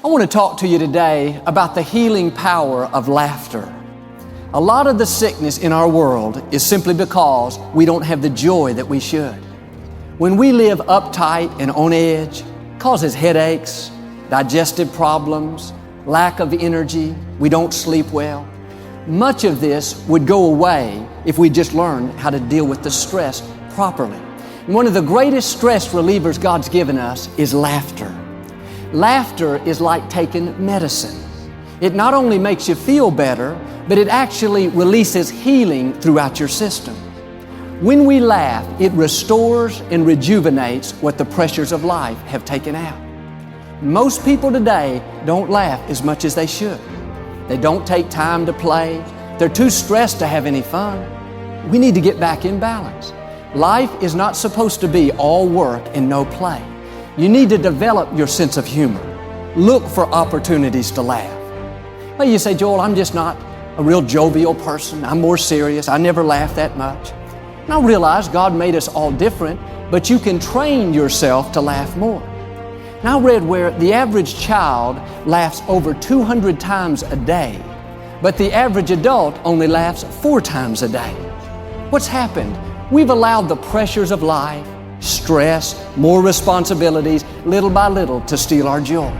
I want to talk to you today about the healing power of laughter. A lot of the sickness in our world is simply because we don't have the joy that we should. When we live uptight and on edge, it causes headaches, digestive problems, lack of energy, we don't sleep well. Much of this would go away if we just learned how to deal with the stress properly. And one of the greatest stress relievers God's given us is laughter. Laughter is like taking medicine. It not only makes you feel better, but it actually releases healing throughout your system. When we laugh, it restores and rejuvenates what the pressures of life have taken out. Most people today don't laugh as much as they should. They don't take time to play. They're too stressed to have any fun. We need to get back in balance. Life is not supposed to be all work and no play. You need to develop your sense of humor. Look for opportunities to laugh. Well, you say, Joel, I'm just not a real jovial person. I'm more serious. I never laugh that much. And I realize God made us all different, but you can train yourself to laugh more. And I read where the average child laughs over 200 times a day, but the average adult only laughs 4 times a day. What's happened? We've allowed the pressures of life, stress, more responsibilities, little by little to steal our joy.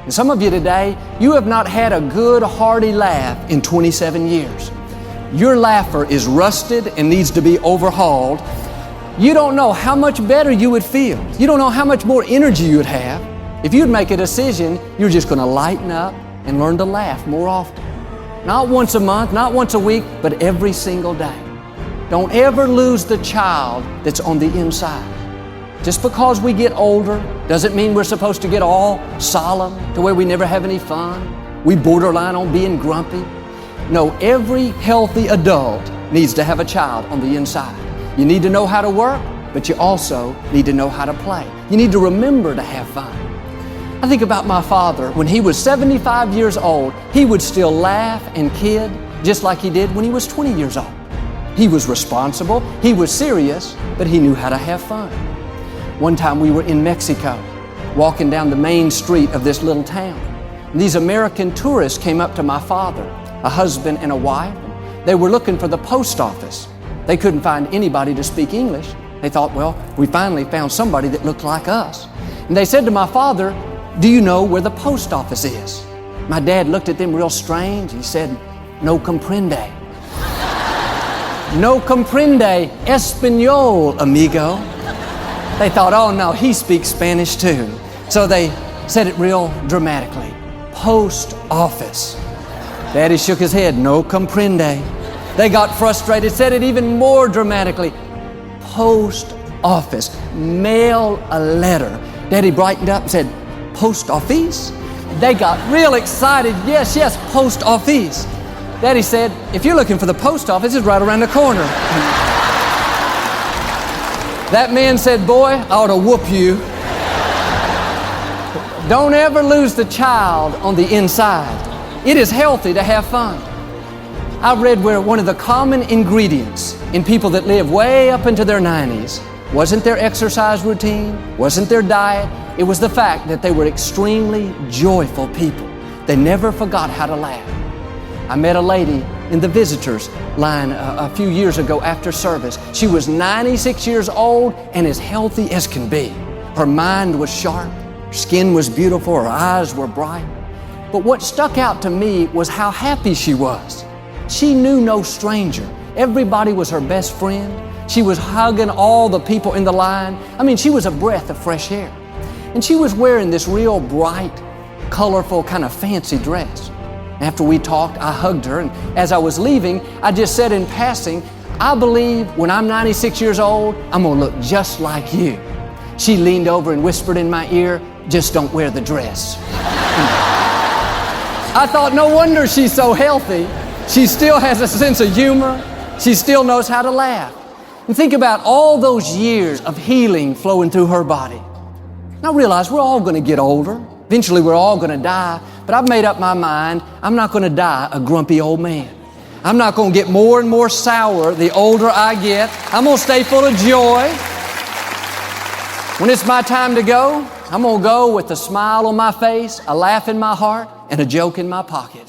And some of you today, you have not had a good, hearty laugh in 27 years. Your laugher is rusted and needs to be overhauled. You don't know how much better you would feel. You don't know how much more energy you'd have. If you'd make a decision, you're just going to lighten up and learn to laugh more often. Not once a month, not once a week, but every single day. Don't ever lose the child that's on the inside. Just because we get older doesn't mean we're supposed to get all solemn to where we never have any fun. We borderline on being grumpy. No, every healthy adult needs to have a child on the inside. You need to know how to work, but you also need to know how to play. You need to remember to have fun. I think about my father. When he was 75 years old, he would still laugh and kid just like he did when he was 20 years old. He was responsible, he was serious, but he knew how to have fun. One time we were in Mexico, walking down the main street of this little town. And these American tourists came up to my father, a husband and a wife. They were looking for the post office. They couldn't find anybody to speak English. They thought, well, we finally found somebody that looked like us. And they said to my father, do you know where the post office is? My dad looked at them real strange. He said, no comprende. No comprende español, amigo. They thought, oh no, he speaks Spanish too. So they said it real dramatically. Post office. Daddy shook his head, no comprende. They got frustrated, said it even more dramatically. Post office. Mail a letter. Daddy brightened up and said, post office? They got real excited. Yes, post office. Daddy said, if you're looking for the post office, it's right around the corner. That man said, boy, I ought to whoop you. Don't ever lose the child on the inside. It is healthy to have fun. I read where one of the common ingredients in people that live way up into their 90s wasn't their exercise routine, wasn't their diet. It was the fact that they were extremely joyful people. They never forgot how to laugh. I met a lady in the visitors line a few years ago after service. She was 96 years old and as healthy as can be. Her mind was sharp, her skin was beautiful, her eyes were bright. But what stuck out to me was how happy she was. She knew no stranger. Everybody was her best friend. She was hugging all the people in the line. I mean, she was a breath of fresh air. And she was wearing this real bright, colorful, kind of fancy dress. After we talked, I hugged her, and as I was leaving, I just said in passing, I believe when I'm 96 years old, I'm gonna look just like you. She leaned over and whispered in my ear, just don't wear the dress. I thought, no wonder she's so healthy. She still has a sense of humor. She still knows how to laugh. And think about all those years of healing flowing through her body. And I realize we're all gonna get older. Eventually we're all gonna die, but I've made up my mind, I'm not gonna die a grumpy old man. I'm not gonna get more and more sour the older I get. I'm gonna stay full of joy. When it's my time to go, I'm going to go with a smile on my face, a laugh in my heart, and a joke in my pocket.